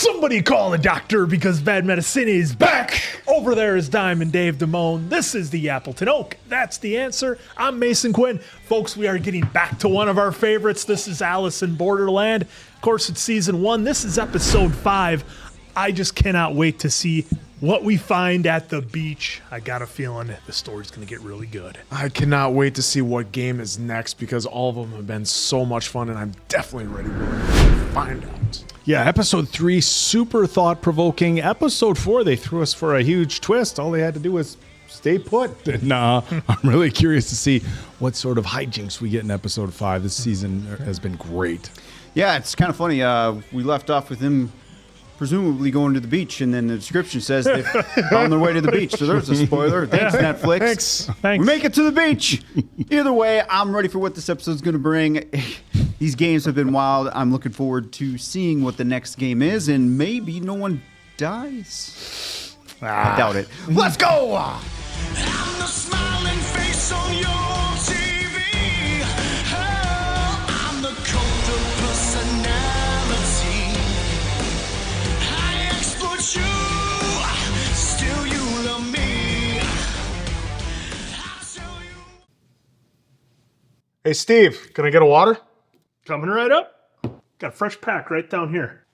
Somebody call a doctor because bad medicine is back. Over there is Diamond Dave Damone. This is the Appleton Oak. That's the answer. I'm Mason Quinn. Folks, we are getting back to one of our favorites. This is Alice in Borderland. Of course, it's season 1. This is episode 5. I just cannot wait to see what we find at the beach. I got a feeling the story's going to get really good. I cannot wait to see what game is next because all of them have been so much fun, and I'm definitely ready to find out. Yeah, episode 3, super thought-provoking. Episode 4, they threw us for a huge twist. All they had to do was stay put. And I'm really curious to see what sort of hijinks we get in episode 5. This season has been great. Yeah, it's kind of funny. We left off with him presumably going to the beach, and then the description says they're on their way to the beach. So there's a spoiler. Thanks, Netflix. Thanks. We make it to the beach. Either way, I'm ready for what this episode's going to bring. These games have been wild. I'm looking forward to seeing what the next game is, and maybe no one dies. I doubt it. Let's go! I'm the smiling face on your TV. Oh, I'm the cult of personality. I exploit you, still you love me. I'll show you. Hey, Steve, can I get a water? Coming right up. Got a fresh pack right down here.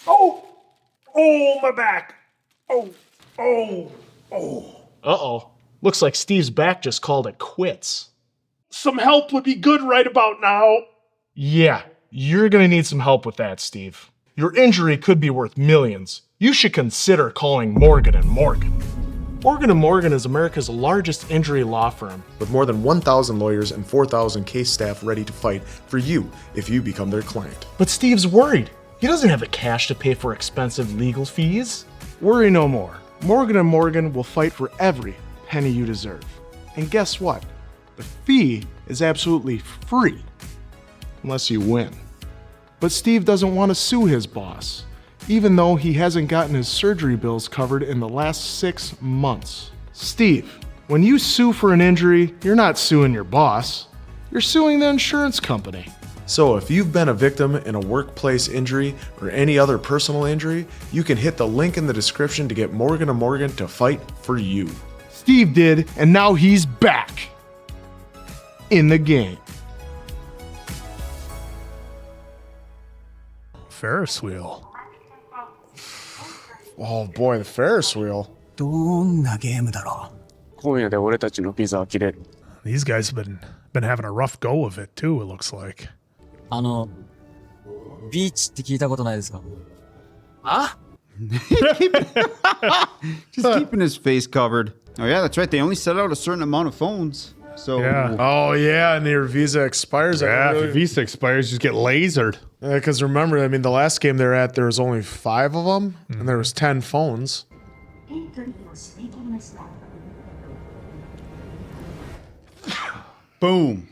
Oh, my back. Uh-oh. Looks like Steve's back just called it quits. Some help would be good right about now. Yeah, you're gonna need some help with that, Steve. Your injury could be worth millions. You should consider calling Morgan & Morgan. Morgan & Morgan is America's largest injury law firm. With more than 1,000 lawyers and 4,000 case staff ready to fight for you if you become their client. But Steve's worried. He doesn't have the cash to pay for expensive legal fees. Worry no more. Morgan & Morgan will fight for every penny you deserve. And guess what? The fee is absolutely free. Unless you win. But Steve doesn't want to sue his boss, even though he hasn't gotten his surgery bills covered in the last 6 months. Steve, when you sue for an injury, you're not suing your boss. You're suing the insurance company. So if you've been a victim in a workplace injury or any other personal injury, you can hit the link in the description to get Morgan & Morgan to fight for you. Steve did, and now he's back in the game. Ferris wheel. Oh boy, the Ferris wheel. どんなゲームだろう。今夜で俺たちのビザは切れる。 These guys have been having a rough go of it too, it looks like. ビーチって聞いたことないですか？ Just keeping his face covered. Oh, yeah, that's right. They only set out a certain amount of phones. So, Yeah. Oh yeah, and your visa expires. Yeah, if your visa expires, just get lasered. Because remember, I mean, the last game they're at, there was only 5 of them, and there was 10 phones. boom.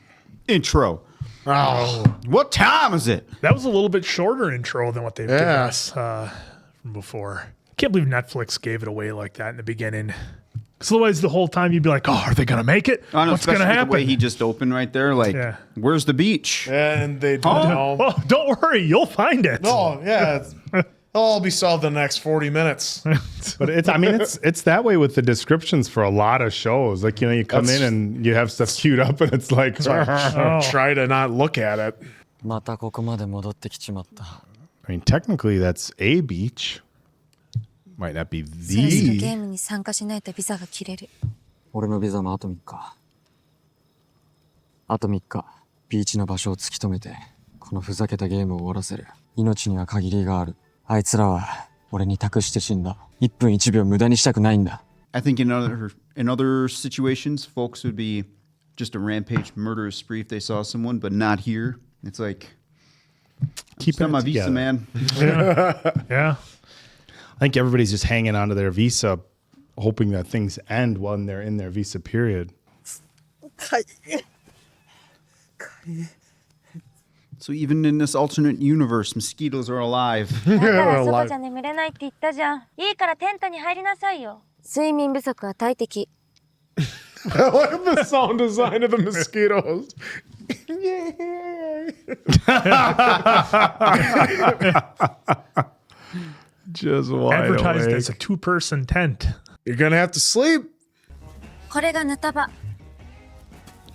Intro. Oh, What time is it? That was a little bit shorter intro than what they've given Yeah. us from before. Can't believe Netflix gave it away like that in the beginning. Because otherwise, the whole time you'd be like, "Oh, are they gonna make it? I know, What's gonna especially happen?" the way he just opened right there. Like, Yeah. where's the beach? and they don't know. Oh, don't worry, you'll find it. Oh yeah, it'll all be solved in the next 40 minutes. But it's that way with the descriptions for a lot of shows. Like, you come That's- in and you have stuff queued up and it's like, Try to not look at it. またここまで戻ってきちまった。 I mean, technically that's a beach. Might not be そろそろゲ the. ームに参加しないとビザが切れる。俺のビザもあと3日。あと3日、ビーチの場所を突き止めて、このふざけたゲームを終わらせる。命には限りがある。あいつらは俺に託して死んだ。1分1秒無駄にしたくないんだ。 I think in other situations, folks would be just a rampage murderous spree if they saw someone, but not here. It's like, Keep send my visa, man. Yeah. I think everybody's just hanging onto their visa, hoping that things end when they're in their visa period. So even in this alternate universe, mosquitoes are alive. だから外じゃ眠れないって言ったじゃん。いいからテントに入りなさいよ。睡眠不足は大敵。 I like the sound design of the mosquitoes. Just wide Advertised awake. as a two-person tent. You're gonna have to sleep. これがヌタ場。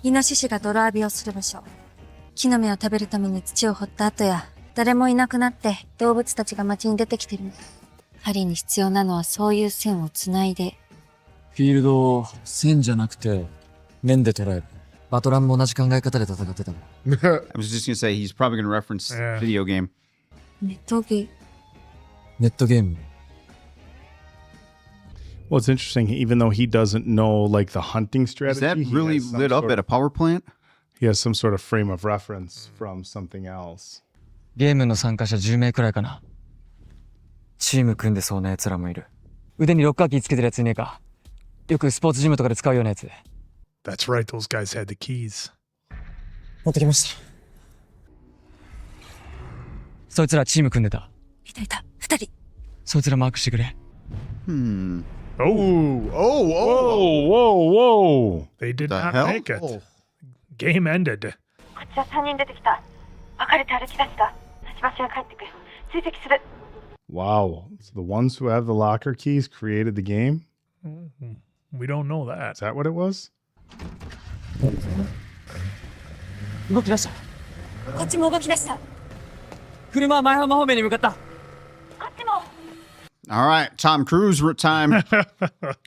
イノシシが泥浴びをする場所。木の芽を食べるために土を掘った後や、誰もいなくなって動物たちが街に出てきてるの。狩りに必要なのはそういう線をつないで。フィールドを線じゃなくて面で捉える。バトランも同じ考え方で戦ってたの。I was just gonna say he's probably gonna reference Yeah. video game. ネットゲネットゲーム。 Well, it's interesting. Even though he doesn't know like the hunting Is strategy, that he really has some lit up sort at a of- power plant? He has some sort of frame of reference from something else. ゲームの参加者10名くらいかな。チーム組んでそうな奴らもいる。腕にロッカーキーつけてるやついねえか。よくスポーツジムとかで使うようなやつ。 That's right, those guys had the keys. 持ってきました。そいつらチーム組んでた。いたいた、2人。そいつらマークしてくれ。 Oh, Oh, Whoa, whoa, whoa. they did The not hell? make it. Game ended. こっちは3人出てきた。別れて歩き出した。立ち橋が帰ってくる。追跡する。 Wow. So the ones who have the locker keys created the game? We don't know Is that. that what it was? 動き出した。こっちも動き出した。こ車は前浜方面に向かった。っちも。 All right, Tom Cruise time.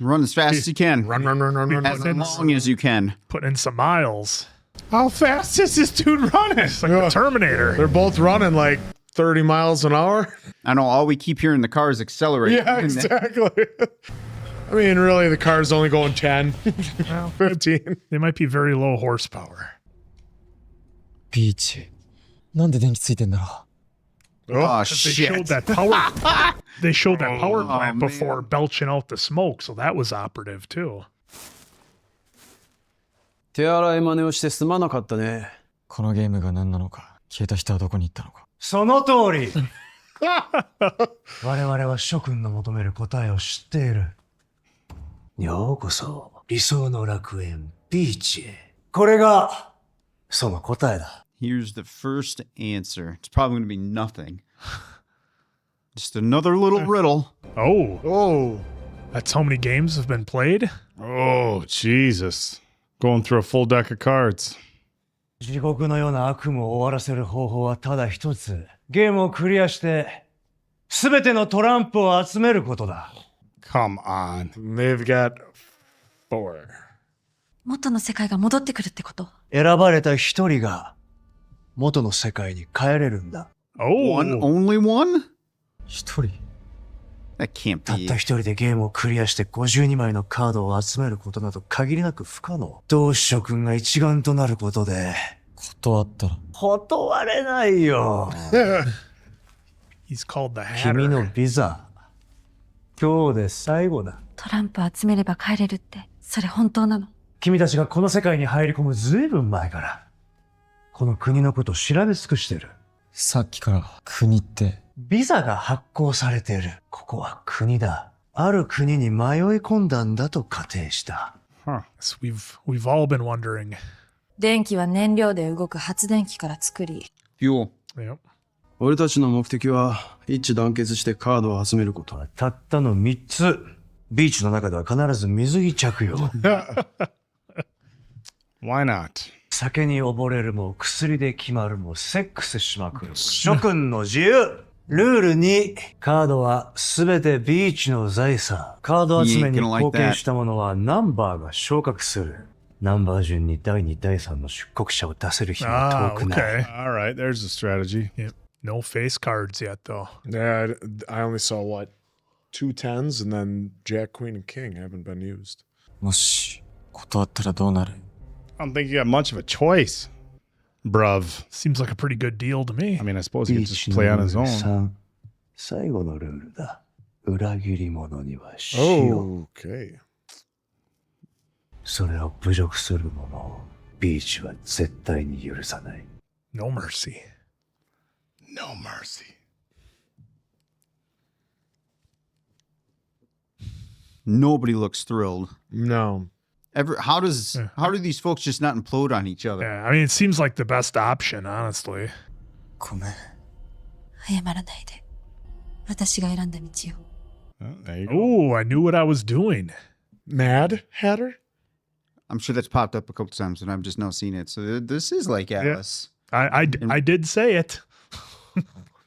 Run as fast as you can. run, run, run, run, run, As run. long as you can. Putting in some miles. How fast is this dude running? It's like the Terminator. They're both running like 30 miles an hour. I know all we keep hearing the car is accelerate. Yeah, exactly. I mean, really, the car's only going 10, 15. They might be very low horsepower. ビーチ。なんで電気ついてんだろ Oh, They shit. showed that power. They showed that power Oh, plant man. before belching out the smoke, so that was operative too. 手洗い真似をしてすまなかったね。う。このゲームが何なのか、消えた人はどこに行ったのか。その通り我々は諸君の求める答えを知っている。ようこそ理想の楽園ビーチへ。これがその答えだ。 Here's the first answer. It's probably going to be nothing. Just another little riddle. Oh, Oh, that's how many games have been played? Oh, Jesus. Going through a full deck of cards. 地獄のような悪夢を終わらせる方法はただ一つ。ゲームをクリアして全てのトランプを集めることだ。 Come on. they've got 4. 元の世界が戻ってくるってこと？選ばれた一人が元の世界に帰れるんだ。 One, Oh, only one? 一人 That can't たっ be. た一人でゲームをクリアして52枚のカードを集めることなど限りなく不可能。同志諸君が一丸となることで断ったら。断れないよ。 he's called the 君の Hatter. ビザ今日で最後だ。トランプ集めれば帰れるって、それ本当なの？君たちがこの世界に入り込むずいぶん前からこの国のことを調べ尽くしてる。さっきから国って。ビザが発行されている。ここは国だ。ある国に迷い込んだんだと仮定した。 So we've all been wondering. 電気は燃料で動く発電機から作り。Fuel. Yep. 俺たちの目的は一致団結してカードを集めること。たったの3つ。ビーチの中では必ず水着着用。 Why not? 酒に溺れるも薬で決まるもセックスしまくる。諸君の自由。ルール2、カードはすべてビーチの財産。カード集めに貢献した者はナンバーが昇格する。ナンバー順に第2、第3の出国者を出せる日は Ah, 遠くない。 okay. All right, there's the strategy. Yep. No face cards yet, though. Yeah, I only saw what? 2 10s and then Jack, Queen, and King haven't been used. もし断ったらどうなる？ I don't think you got much of a choice, bruv. Seems like a pretty good deal to me. I mean, I suppose he ビ could ー just チの play ル on ー his ル own. 3、最後のルールだ。裏切り者には死を。 Okay. それを侮辱する者をビーチは絶対に許さない。 No mercy. No mercy. Nobody looks thrilled. No. How do these folks just not implode on each other? Yeah, I mean, it seems like the best option, honestly. ごめん。謝らないで。私が選んだ道よ。 There you go. Oh, I knew what I was doing. Mad Hatter? I'm sure that's popped up a couple times, and I've just now seen it. So this is like Alice. I did say it. I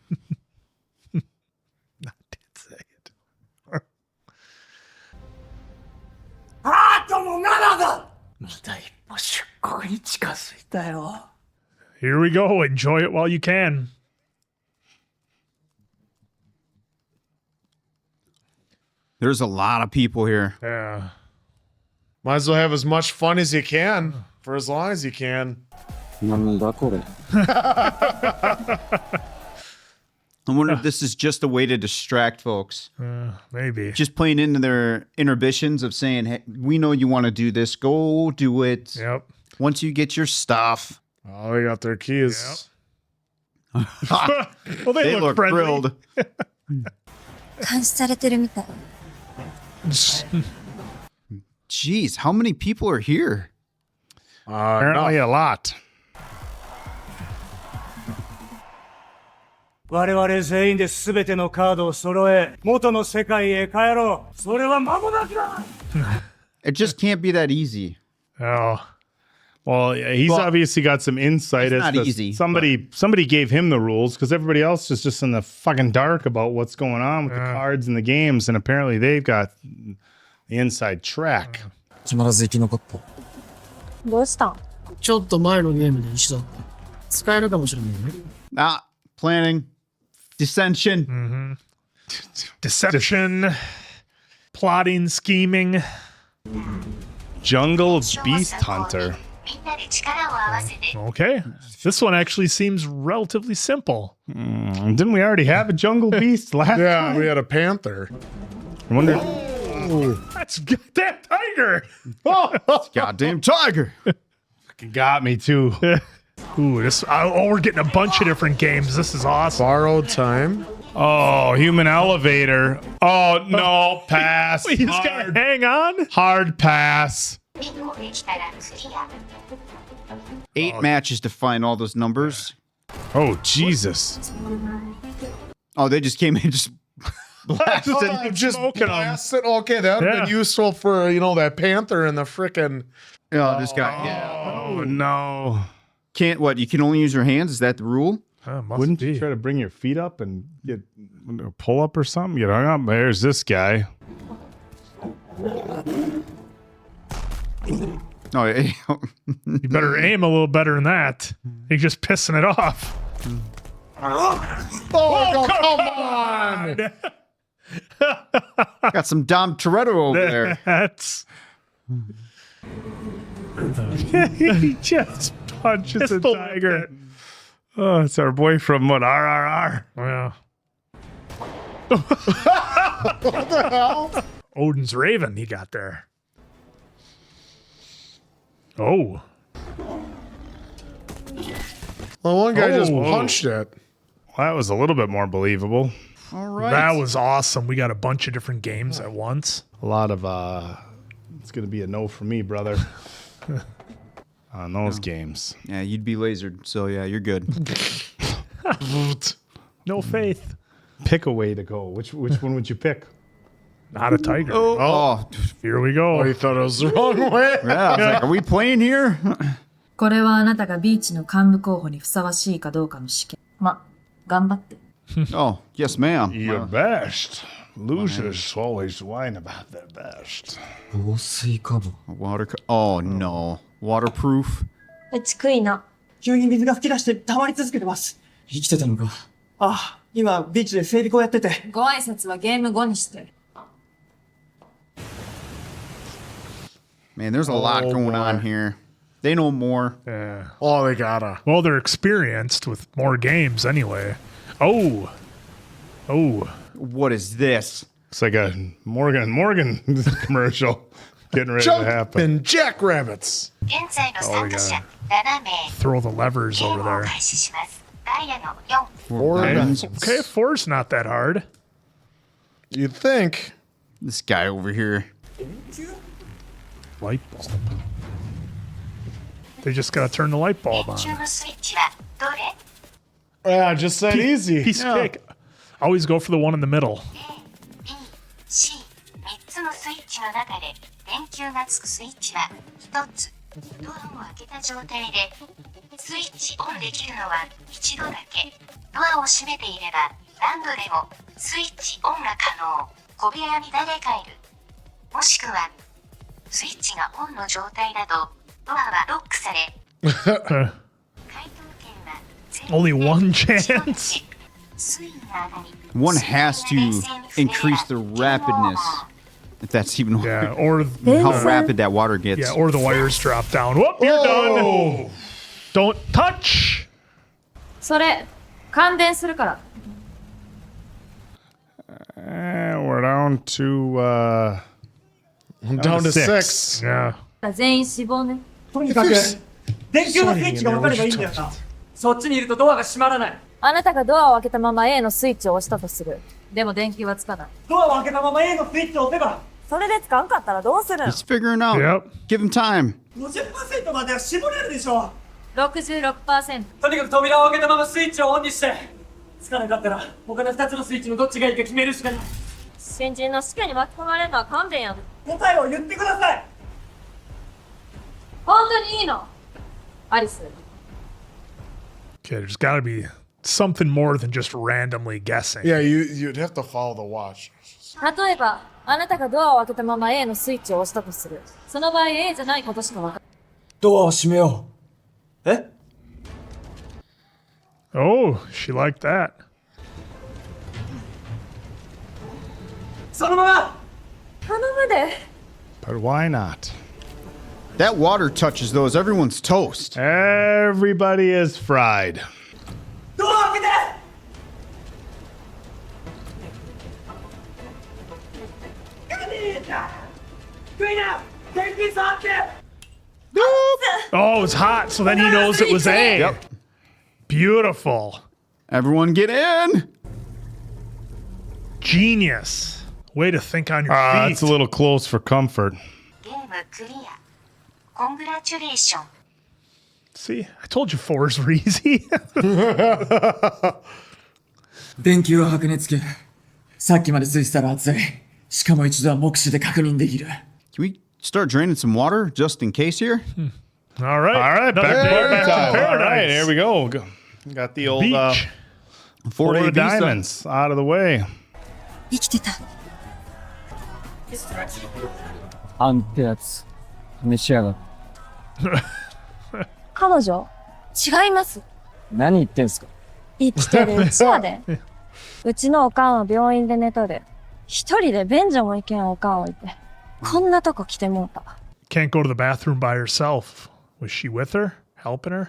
did say it. あとも7だ。また一歩出国に近づいたよ。 Here we go. Enjoy it while you can. There's a lot of people here. Yeah. Might as well have as much fun as you can for as long as you can. なんだこれ。 I wonder if this is just a way to distract folks. Maybe. Just playing into their inhibitions of saying, hey, we know you want to do this. Go do it. Yep. Once you get your stuff. Oh, they got their keys. Well, they, They look look friendly. thrilled. 監視されてるみたい。 Jeez, how many people are here? Apparently a lot. 我々全員で全てのカードを揃え、元の世界へ帰ろう。それは間もなくだ。 It just can't be that easy. Oh. Well, he's Well, obviously got some insight. it's As not to easy, Somebody gave him the rules because everybody else is just in the fucking dark about what's going on with the cards and the games, and apparently they've got the inside track. 決まらず生き残った。どうしたん？ちょっと前のゲームで一緒だった。使えるかもしれないね。Ah, planning. Dissension. Deception. Plotting, scheming. Jungle Beast Hunter. Okay. This one actually seems relatively simple. Didn't we already have a Jungle Beast last Yeah, time? we had a panther. I wonder. That's goddamn tiger. Goddamn tiger. Got me too. Ooh, this. Oh, we're getting a bunch of different games. This is awesome. Borrowed time. Oh, human elevator. Oh no, pass. We just gotta hang on. Hard pass. 8 matches to find all those numbers. Oh Jesus. Oh, they just came in just blasted. Just smoking 'em. blast it. Okay, that would have Yeah. been useful for, that panther and the frickin'... Oh, this guy. Yeah. Oh no. Can't what? You can only use your hands? Is that the rule? Must Wouldn't be. you try to bring your feet up and get a pull up or something? Get hung up. There's this guy. Oh, yeah. You better aim a little better than that. You're just pissing it off. Oh, come on! Got some Dom Toretto over there. That's. He just punches a tiger. Oh, it's our boy from what? RRR. Yeah. What the hell? Odin's Raven he got there. Oh. Well, one guy just Oh. punched it. Well, that was a little bit more believable. All right. That was awesome. We got a bunch of different games at once. A lot of it's gonna be a no for me, brother. On those games. Yeah, you'd be lasered. So, yeah, you're good. No faith. Pick a way to go. Which one would you pick? Not a tiger. Oh, Here we go. Oh, you thought it was the wrong way? yeah. I was like, are we playing here? これはあなたがビーチの幹部候補にふさわしいかどうかの試験。ま、頑張って。 Oh, yes, ma'am. Your best. Losers always whine about their best. 防水カバー。 Oh, no. Waterproof? うち悔いな。急に水が噴き出して溜まり続けてます。生きてたのか。あ、今ビーチで整備工やってて。ご挨拶はゲーム後にして。 Man, there's a lot going on here. They know more. Yeah. Oh, they gotta. Well, they're experienced with more games anyway. Oh. Oh. What is this? It's like a Morgan commercial getting ready to happen. Jumpin' jackrabbits. Throw the levers over there. Okay, 4's not that hard. You'd think. This guy over here. Light bulb. They just gotta turn the light bulb on. Yeah, just that easy. Piece of cake. Always go for the one in the middle. C、3つのスイッチの中で電球がつくスイッチは1つ。ドアを開けた状態でスイッチオンできるのは一度だけ。ドアを閉めていれば何度でもスイッチオンが可能。小部屋に誰かいる。もしくはスイッチがオンの状態だとドアはロックされ。Only one chance? One has to increase the rapidness. If that's even or how rapid that water gets. Yeah, or the wires drop down. Whoop, you're done. Don't touch. それ、感電するから。We're down to down to 6. Yeah. 全員死亡ね。とにかく電球のスイッチが分かればいいんだよな。そっちにいるとドアが閉まらない。あなたがドアを開けたまま A のスイッチを押したとする。でも電球はつかない。ドアを開けたまま A のスイッチを押せば。それでつかんかったらどうするん？ He's figuring out. Give him time. 50% までは絞れるでしょ。66%。とにかく扉を開けたままスイッチをオンにして。つかなかったら他の2つのスイッチのどっちがいいか決めるしかない。新人の試験に巻き込まれるのは勘弁やで。答えを言ってください。本当にいいの？アリス。Okay, there's got to be something more than just randomly guessing. Yeah, you'd have to follow the watch. 例えば、あなたがドアを開けたまま A のスイッチを押したとする。その場合 A じゃないことしか分かる。ドアを閉めよう。え？ Oh, she liked that. そのまま。頼むで。But why not? That water touches those. Everyone's toast. Everybody is fried. ドアを開けて。Oh, it's hot, so then he knows it was A. Yep. Beautiful. Everyone get in. Genius. Way to think on your feet. It's a little close for comfort. ゲームクリア。コングラチュレーション。See, I told you 4s were easy. 電球は白熱系。さっきまでついてたら熱い。しかも一度は目視で確認できる。Can we start draining some water just in case here? All right. All right, back to paradise. All right, here we go. Got the old Beach. 4 diamonds out of the way. 生きてた。あんてやつ、召し上がる。彼女？違います。何言ってんすか？生きてるうちやで。うちのおかんは病院で寝とる。一人で便所も行けんおかん置いて。こんなとこ来てもうた。Can't go to the bathroom by herself. Was she with her? Helping her?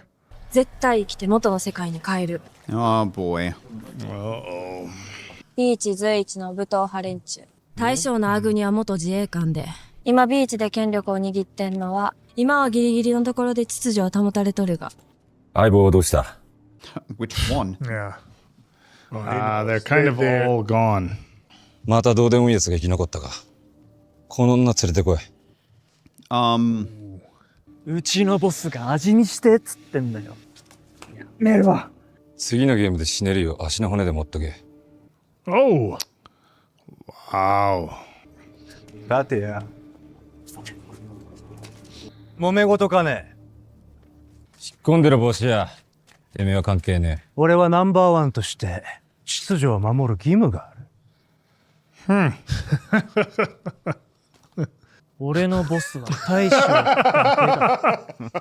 絶対生きて元の世界に帰る。Oh boy. Uh-oh. ビーチ随一の武闘派連中。大将のアグニは元自衛官で、今ビーチで権力を握ってんのは、今はギリギリのところで秩序は保たれとるが。相棒はどうした？ Which one? Yeah. They're kind of all gone. またどうでもいいやつが生き残ったか。この女連れてこい。うちのボスが味見してっつってんだよ。メールは次のゲームで死ねるよ。足の骨で持っとけ。Oh. Wow. だってや。揉め事かね。引っ込んでる帽子や。てめえは関係ねえ。俺はナンバーワンとして秩序を守る義務がある。俺のボスは大将だけだ。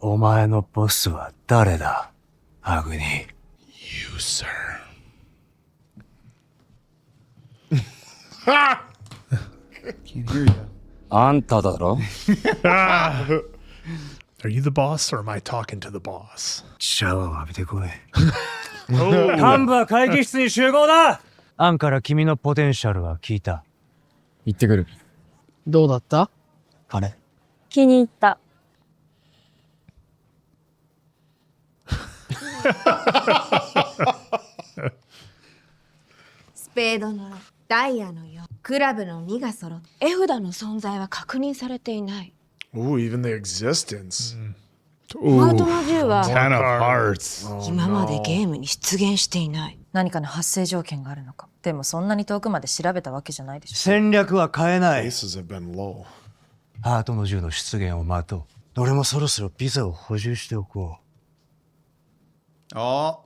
お前のボスは誰だ、アグニ。You, sir. Can't hear you. あんただろ？ Are you the boss or am I talking to the boss? シャワーを浴びてこい。幹部は会議室に集合だ。アンから君のポテンシャルは聞いた。行ってくる。どうだった？あれ？気に入った。スペードのダイヤの4、クラブの2が揃って、絵札の存在は確認されていない。Ooh, even the existence. ハートの10は Ten of hearts. 今までゲームに出現していない。何かの発生条件があるのか。でもそんなに遠くまで調べたわけじゃないでしょ。戦略は変えない。 Bases have been low. ハートの銃の出現を待とう。俺もそろそろビザを補充しておこう。Oh,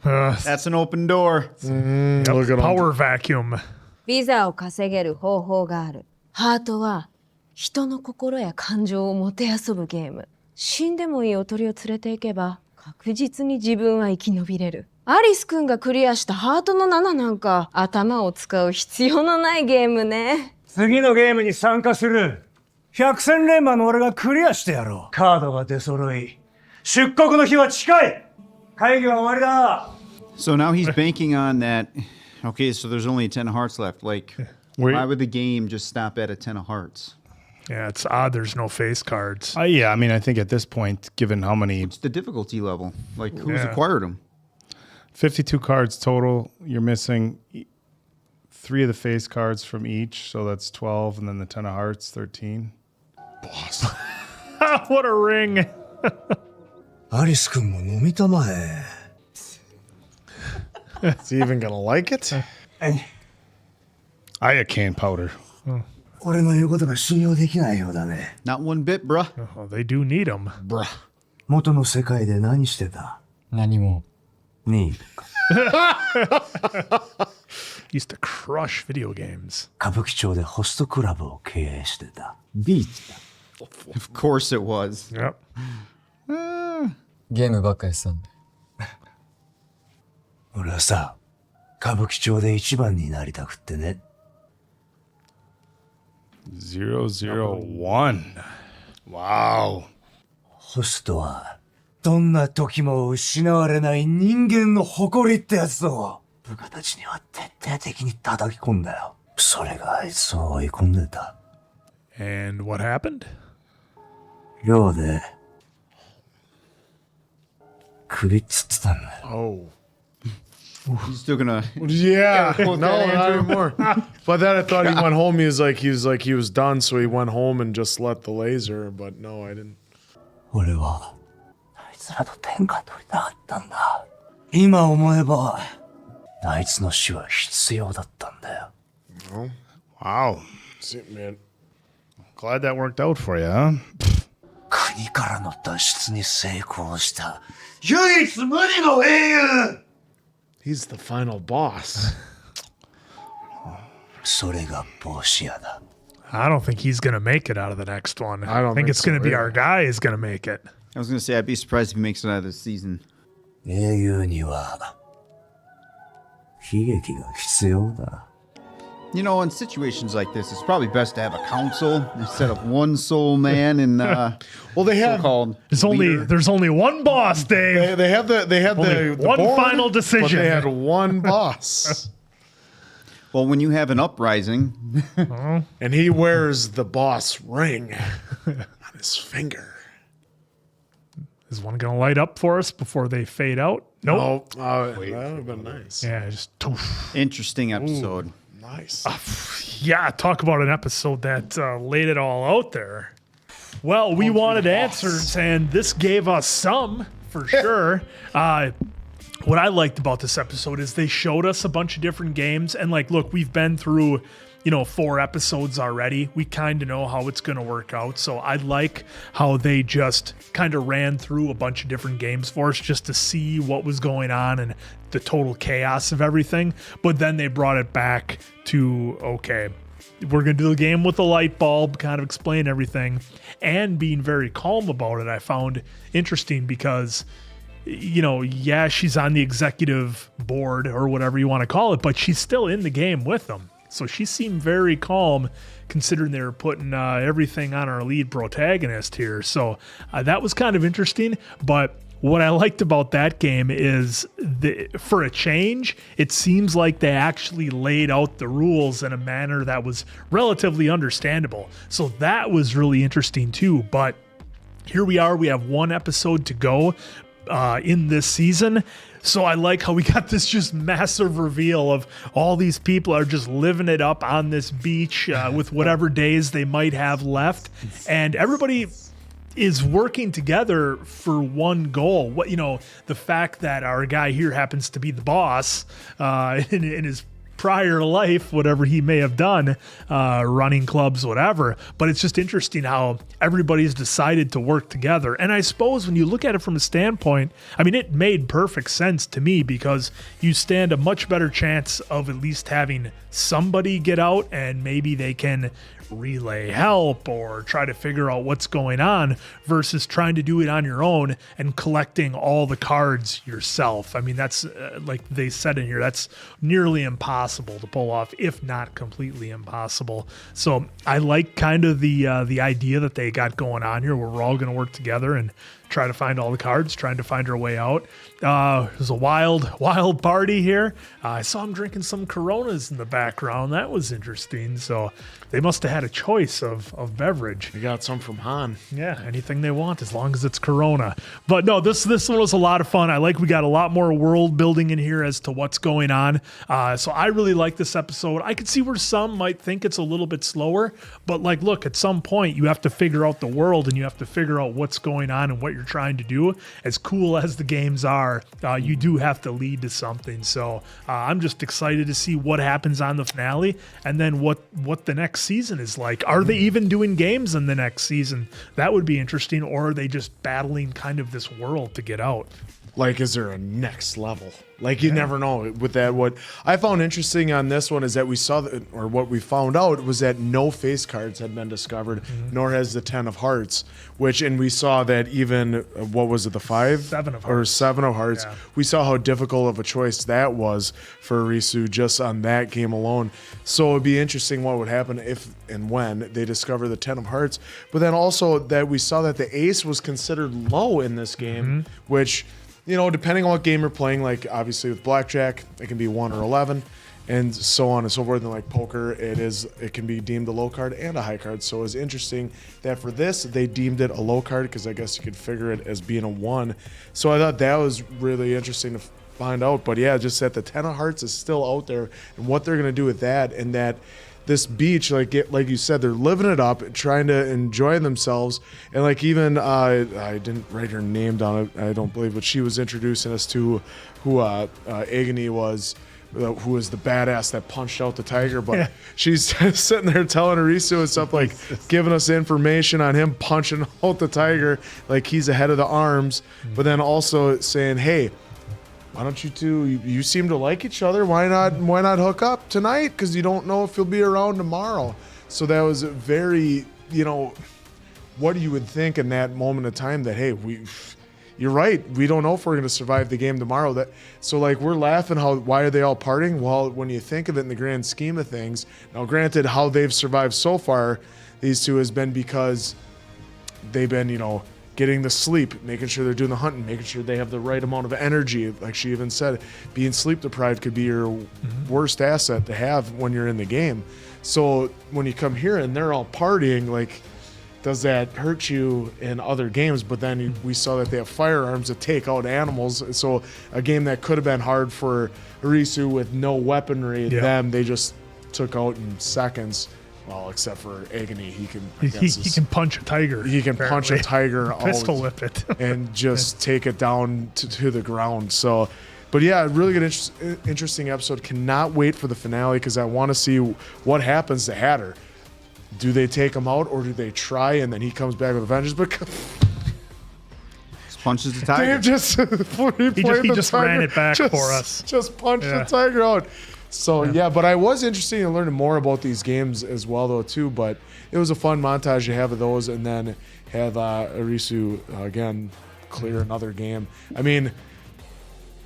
that's an open door. Look at Power vacuum. ビザを稼げる方法がある。ハートは人の心や感情をもてあそぶゲーム。死んでもいいおとりを連れて行けば確実に自分は生き延びれる。アリス君がクリアしたハートの7なんか頭を使う必要のないゲームね。次のゲームに参加する。百戦錬磨の俺がクリアしてやろう。カードが出揃い、出国の日は近い。会議は終わりだ。 So now he's banking on that. Okay, so there's only 10 hearts left. Like, why would the game just stop at a 10 of hearts? Yeah, it's odd there's no face cards. Yeah, I mean, I think at this point, given how many... What's the difficulty level? Like, who's acquired them? 52 cards total. You're missing 3 of the face cards from each, so that's 12, and then the 10 of hearts, 13. Boss. What a ring. アリス君も飲みたまえ。 Is he even gonna like it? I had canned powder. 俺の言うことが信用できないようだね。 Not one bit, bruh. Oh, they do need them. Bruh. 元の世界で何してた？何も。に。Used to crush video games. 歌舞伎町でホストクラブを経営してた。ビーチだ。Of course it was. Yep. ゲームばっかりしたんで。俺はさ、歌舞伎町で一番になりたくってね。001. Wow. ホストは、どんな時も失われない人間の誇りってやつを、部下たちには徹底的に叩き込んだよ。それがあいつを追い込んでた。And what happened? 寮で、首っつってたんだよ。 Oh. He's still gonna. Yeah, no, quote not that, Andrew. anymore. But then I thought he went home. He was done, so he went home and just let the laser. But no, I didn't. 俺は、あいつらと天下取りたかったんだ。今思えば、あいつの死は必要だったんだよ。No. Wow. See, man. Glad that worked out for you, huh? 国からの脱出に成功した、唯一無二の英雄。 He's the final boss. それが帽子屋だ。 I don't think he's going to make it out of the next one. I don't think it's going to so be either. our guy is going to make it. I was gonna say I'd be surprised if he makes it out of this season. 英雄には、悲劇が必要だ。 You know, in situations like this, it's probably best to have a council instead of one sole man and Well, they have so-called There's only one boss, Dave. they have the one board, final decision. But they had one boss. Well, when you have an uprising, And he wears the boss ring on his finger. Is one going to light up for us before they fade out? Nope. That would have been nice. Yeah, just interesting episode. Ooh, nice. Yeah, talk about an episode that laid it all out there. Well, we wanted answers, and this gave us some, for sure. What I liked about this episode is they showed us a bunch of different games, and like, look, we've been through, 4 episodes already. We kind of know how it's going to work out. So I like how they just kind of ran through a bunch of different games for us just to see what was going on and the total chaos of everything. But then they brought it back to, okay, we're going to do the game with the light bulb, kind of explain everything, and being very calm about it. I found interesting because, yeah, she's on the executive board or whatever you want to call it, but she's still in the game with them. So she seemed very calm considering they were putting everything on our lead protagonist here. So that was kind of interesting. But what I liked about that game is, for a change, it seems like they actually laid out the rules in a manner that was relatively understandable. So that was really interesting too. But here we are. We have 1 episode to go in this season. So I like how we got this just massive reveal of all these people are just living it up on this beach with whatever days they might have left. And everybody is working together for one goal. What, you know, the fact that our guy here happens to be the boss in his prior life, whatever he may have done, running clubs, whatever. But it's just interesting how everybody's decided to work together. And I suppose when you look at it from a standpoint, I mean, it made perfect sense to me, because you stand a much better chance of at least having somebody get out, and maybe they can relay help or try to figure out what's going on, versus trying to do it on your own and collecting all the cards yourself. I mean, that's like they said in here, that's nearly impossible to pull off, if not completely impossible. So I like kind of the idea that they got going on here, where we're all going to work together and try to find all the cards, trying to find our way out. It was a wild party here. I saw him drinking some Coronas in the background. That was interesting. So they must have had a choice of beverage. We got some from Han. Yeah, anything they want, as long as it's Corona. But no, this one was a lot of fun. I like we got a lot more world building in here as to what's going on. So I really like this episode. I could see where some might think it's a little bit slower, but like, look, at some point you have to figure out the world, and you have to figure out what's going on and what you're trying to do. As cool as the games are, you do have to lead to something. So I'm just excited to see what happens on the finale, and then what the next season is like. Are they even doing games in the next season? That would be interesting. Or are they just battling kind of this world to get out? Like, is there a next level? Like, you never know with that. What I found interesting on this one is that we saw, or what we found out was that no face cards had been discovered, nor has the 10 of hearts, and we saw that even, what was it, the 5? 7 of hearts. Or 7 of hearts. Yeah. We saw how difficult of a choice that was for Arisu just on that game alone. So it'd be interesting what would happen if and when they discover the 10 of hearts. But then also that we saw that the ace was considered low in this game, which, you know, depending on what game you're playing, like obviously with blackjack, it can be 1 or 11, and so on and so forth. And like poker, it can be deemed a low card and a high card. So it's interesting that for this, they deemed it a low card, because I guess you could figure it as being a 1. So I thought that was really interesting to find out. But yeah, just that the 10 of hearts is still out there, and what they're going to do with that, and that this beach, like you said, they're living it up, trying to enjoy themselves. And like, even I didn't write her name down, I don't believe, but she was introducing us to who Agony was, who was the badass that punched out the tiger. But she's sitting there telling Arisu and stuff, like giving us information on him punching out the tiger, like he's ahead of the arms. But then also saying, hey, why don't you two, you seem to like each other, why not hook up tonight, because you don't know if you'll be around tomorrow. So that was very, you know, what you would think in that moment of time, that hey, you're right, we don't know if we're going to survive the game tomorrow. So like, we're laughing, why are they all partying? Well, when you think of it in the grand scheme of things, now granted, how they've survived so far, these two, has been because they've been, you know, getting the sleep, making sure they're doing the hunting, making sure they have the right amount of energy. Like she even said, being sleep deprived could be your worst asset to have when you're in the game. So when you come here and they're all partying, like, does that hurt you in other games? But then we saw that they have firearms to take out animals. So a game that could have been hard for Arisu with no weaponry, they just took out in seconds. Well, except for Agony, he can punch a tiger. He can punch a tiger out, pistol whip it, and just take it down to the ground. So, but yeah, really good, interesting episode. Cannot wait for the finale, because I want to see what happens to Hatter. Do they take him out, or do they try and then he comes back with a vengeance? But just punches the tiger. He just ran it back for us. Just punched the tiger out. So yeah, but I was interested in learning more about these games as well, though, too. But it was a fun montage to have of those, and then have Arisu again clear another game. I mean,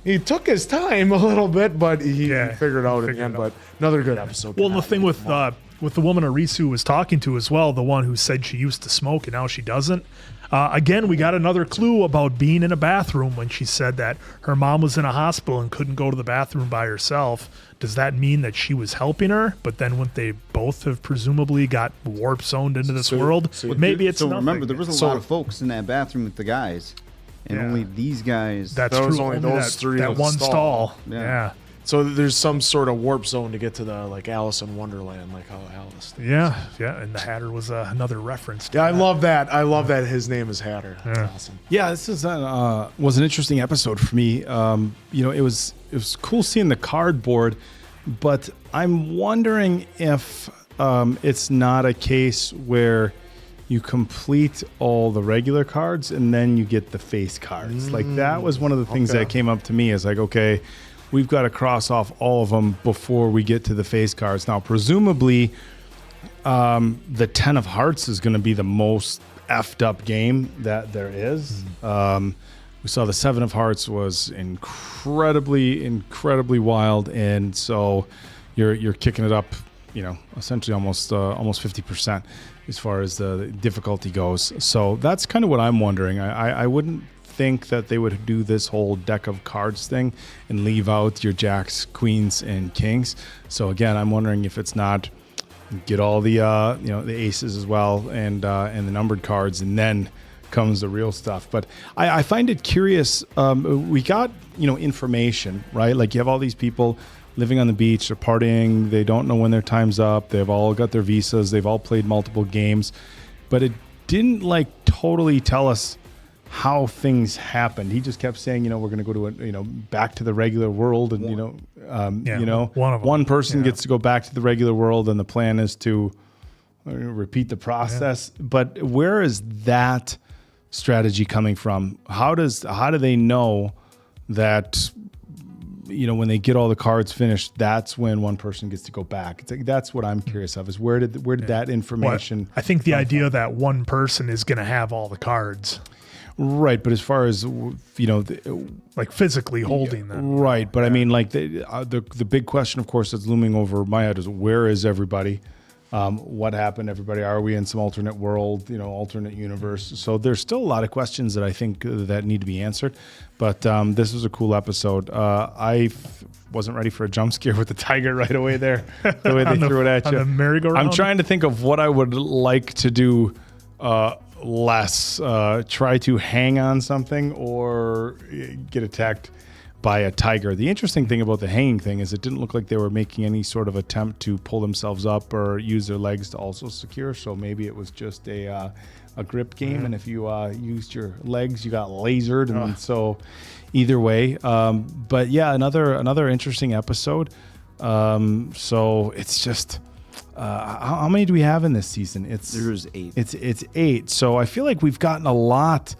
he took his time a little bit, but he figured it out in the end. But another good episode. Well, the thing with the woman Arisu was talking to as well, the one who said she used to smoke and now she doesn't. Again, we got another clue about being in a bathroom when she said that her mom was in a hospital and couldn't go to the bathroom by herself. Does that mean that she was helping her? But then when they both have presumably got warp zoned into this world, maybe it's nothing. Remember, there was a lot of folks in that bathroom with the guys, and only these guys. That's true. Only those three. That one stall. Yeah. So there's some sort of warp zone to get to the like Alice in Wonderland, like how Alice. Yeah, and the Hatter was another reference. Yeah, I love that. I love that his name is Hatter. That's awesome. Yeah, this is was an interesting episode for me. It was cool seeing the cardboard, but I'm wondering if it's not a case where you complete all the regular cards and then you get the face cards. Like that was one of the things that came up to me is like, okay, we've got to cross off all of them before we get to the face cards. Now, presumably, the 10 of Hearts is going to be the most effed up game that there is. We saw the 7 of Hearts was incredibly wild, and so you're kicking it up, essentially almost 50% as far as the difficulty goes. So that's kind of what I'm wondering. I wouldn't think that they would do this whole deck of cards thing and leave out your jacks, queens, and kings. So again, I'm wondering if it's not get all the the aces as well and the numbered cards, and then comes the real stuff. But I find it curious. We got information, right? Like you have all these people living on the beach, they're partying, they don't know when their time's up, they've all got their visas, they've all played multiple games, but it didn't like totally tell us how things happened. He just kept saying, we're going to go to back to the regular world, and one person gets to go back to the regular world, and the plan is to repeat the process. But where is that strategy coming from? How do they know that when they get all the cards finished, that's when one person gets to go back? It's like, that's what I'm curious of, is where did that information I think the idea that one person is going to have all the cards. Right, but as far as like physically holding them, right? But I mean, like the big question, of course, that's looming over my head is, where is everybody? What happened, everybody? Are we in some alternate world, alternate universe? So there's still a lot of questions that I think that need to be answered. But this was a cool episode. I wasn't ready for a jump scare with the tiger right away there, the way they threw it at you. On the merry-go-round? I'm trying to think of what I would like to do. Less try to hang on something or get attacked by a tiger. The interesting thing about the hanging thing is it didn't look like they were making any sort of attempt to pull themselves up or use their legs to also secure. So maybe it was just a grip game, and if you used your legs, you got lasered, and so either way. But yeah, another interesting episode. So it's just. How many do we have in this season? There's 8. It's 8. So I feel like we've gotten a lot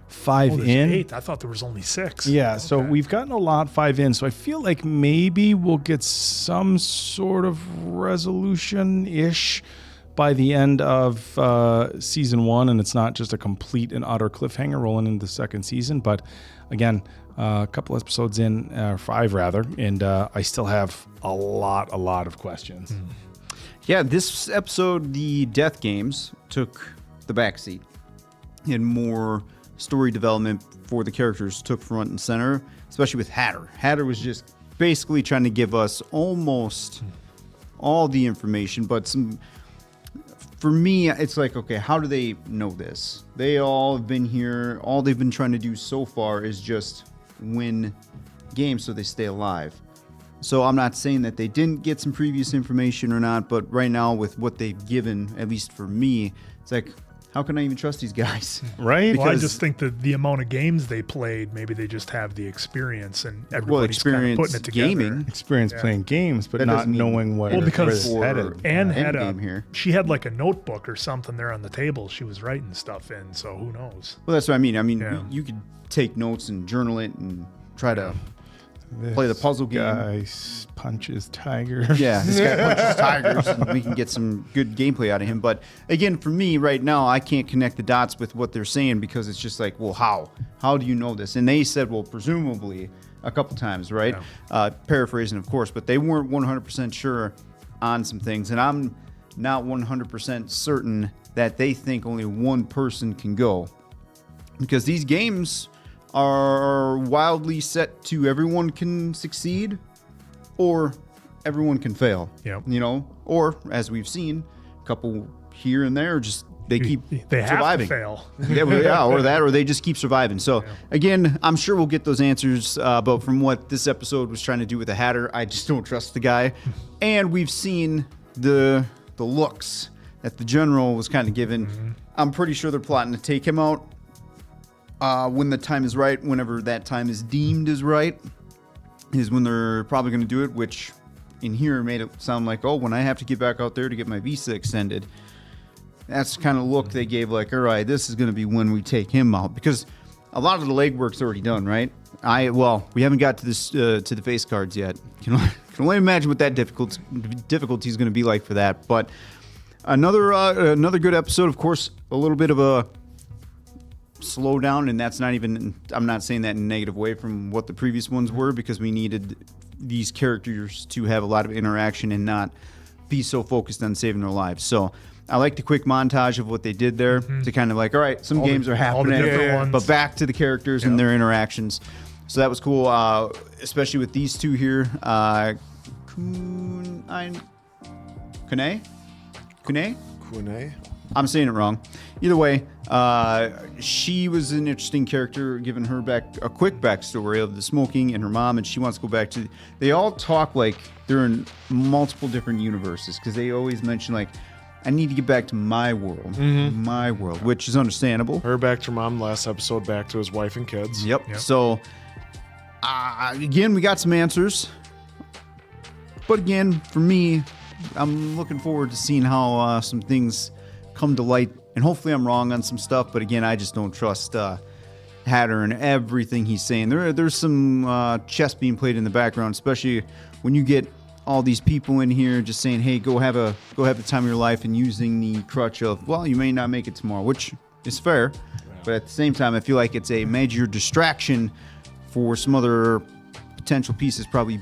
5 in. 8. I thought there was only 6. Yeah, okay. So we've gotten a lot 5 in. So I feel like maybe we'll get some sort of resolution-ish by the end of season 1, and it's not just a complete and utter cliffhanger rolling into the second season. But again, a couple episodes in, 5 rather, and I still have a lot of questions. Yeah, this episode, the death games took the backseat, and more story development for the characters took front and center, especially with Hatter. Hatter was just basically trying to give us almost all the information, but for me, it's like, okay, how do they know this? They all have been here. All they've been trying to do so far is just win games so they stay alive. So I'm not saying that they didn't get some previous information or not, but right now with what they've given, at least for me, it's like, how can I even trust these guys? Right? Well, I just think that the amount of games they played, maybe they just have the experience, and everybody's kind of putting it together. Gaming. Experience playing games, but not knowing what because it's headed. Anne she had like a notebook or something there on the table she was writing stuff in, so who knows? Well, that's what I mean. You could take notes and journal it and try to play the puzzle game. Guy punches tigers. Yeah, this guy punches tigers, and we can get some good gameplay out of him. But again, for me right now, I can't connect the dots with what they're saying, because it's just like, well, how? How do you know this? And they said, well, presumably a couple times, right? Yeah. Paraphrasing, of course, but they weren't 100% sure on some things. And I'm not 100% certain that they think only one person can go, because these games are wildly set to everyone can succeed or everyone can fail. Yep. Or as we've seen, couple here and there, just they keep They have surviving. to fail. Yeah, or that, or they just keep surviving. So again, I'm sure we'll get those answers. But from what this episode was trying to do with the Hatter, I just don't trust the guy. And we've seen the looks that the general was kind of given. I'm pretty sure they're plotting to take him out when the time is right. Whenever that time is deemed as right, is when they're probably going to do it. Which in here made it sound like, oh, when I have to get back out there to get my visa extended. That's the kind of look they gave, like, all right, this is going to be when we take him out, because a lot of the legwork's already done, right? We haven't got to this to the face cards yet. Can only imagine what that difficulty is going to be like for that. But another good episode, of course. A little bit of a slowdown, and that's not even. I'm not saying that in a negative way from what the previous ones were, because we needed these characters to have a lot of interaction and not be so focused on saving their lives. So I like the quick montage of what they did there to kind of like, all right, some games are happening, but back to the characters and their interactions. So that was cool, especially with these two here. Kune? I'm saying it wrong. Either way, she was an interesting character, giving her a quick backstory of the smoking and her mom, and she wants to go back to. They all talk like they're in multiple different universes, because they always mention like, I need to get back to my world, which is understandable. Her back to her mom last episode, back to his wife and kids. Yep. So again, we got some answers, but again, for me, I'm looking forward to seeing how some things come to light, and hopefully I'm wrong on some stuff, but again, I just don't trust Hatter and everything he's saying. There's some chess being played in the background, especially when you get all these people in here just saying, hey, go have the time of your life, and using the crutch of, well, you may not make it tomorrow, which is fair, but at the same time, I feel like it's a major distraction for some other potential pieces probably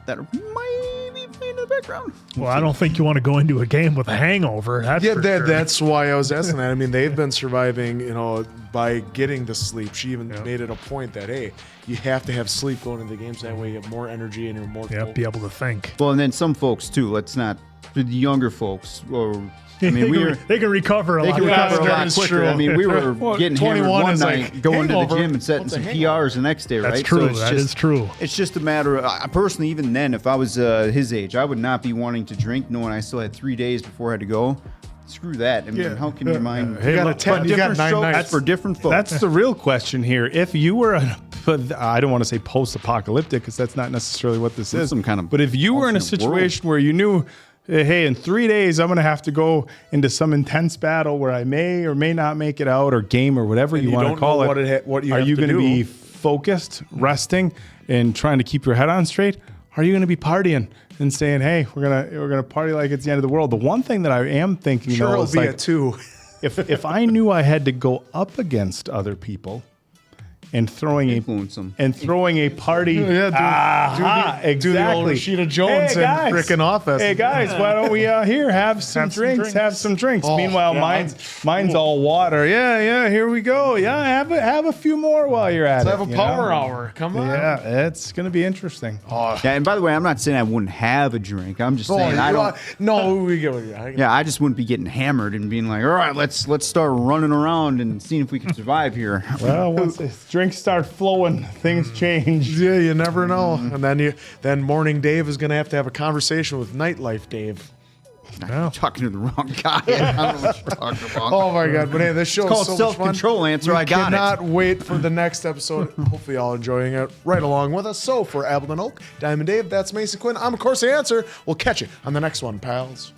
that might be playing in the background. Well, I don't think you want to go into a game with a hangover. That's why I was asking that. I mean, they've been surviving, by getting the sleep. She even made it a point that, hey, you have to have sleep going into the games. That way you have more energy and you're more be able to think. Well, and then some folks too. Let's not the younger folks. Or I mean, they can recover a lot quicker. True. I mean, we were getting hammered one night, going hangover. to the gym and setting some PRs the next day, right? That's true. So That is true. It's just a matter of, personally, even then, if I was his age, I would not be wanting to drink, knowing I still had 3 days before I had to go. Screw that. I mean, how can your mind... Hey, you look, got different 9 strokes nights for different folks. That's the real question here. If you were I don't want to say post-apocalyptic, because that's not necessarily what this is. Some kind of but if you were in a situation where you knew, hey, in 3 days, I'm going to have to go into some intense battle where I may or may not make it out, or game, or whatever you want to call it. Are you going to be focused, resting, and trying to keep your head on straight? Are you going to be partying and saying, hey, we're gonna party like it's the end of the world? The one thing that I am thinking, sure, though, it'll is be like, a 2. if I knew I had to go up against other people and throwing a party, exactly. Do the old Rashida Jones in frickin' Office. Hey guys, why don't we here have some drinks? Have some drinks. Oh, Meanwhile, mine's all water. Yeah, here we go. Yeah, have a few more while you're at Let's it. have a power hour. Come on. Yeah, it's gonna be interesting. Yeah, and by the way, I'm not saying I wouldn't have a drink. I'm just saying I don't. No, we go. Yeah, I just wouldn't be getting hammered and being like, all right, let's start running around and seeing if we can survive here. Well, once drinks start flowing, things change. Yeah, you never know. And then Morning Dave is going to have a conversation with Nightlife Dave. I'm talking to the wrong guy. I don't know what you're talking about. Oh my God! But hey, this show it's is called so much fun. Self-Control. Answer. I got it. Cannot wait for the next episode. Hopefully, y'all enjoying it right along with us. So for Appleton Oak, Diamond Dave, that's Mason Quinn. I'm of course the Answer. We'll catch you on the next one, pals.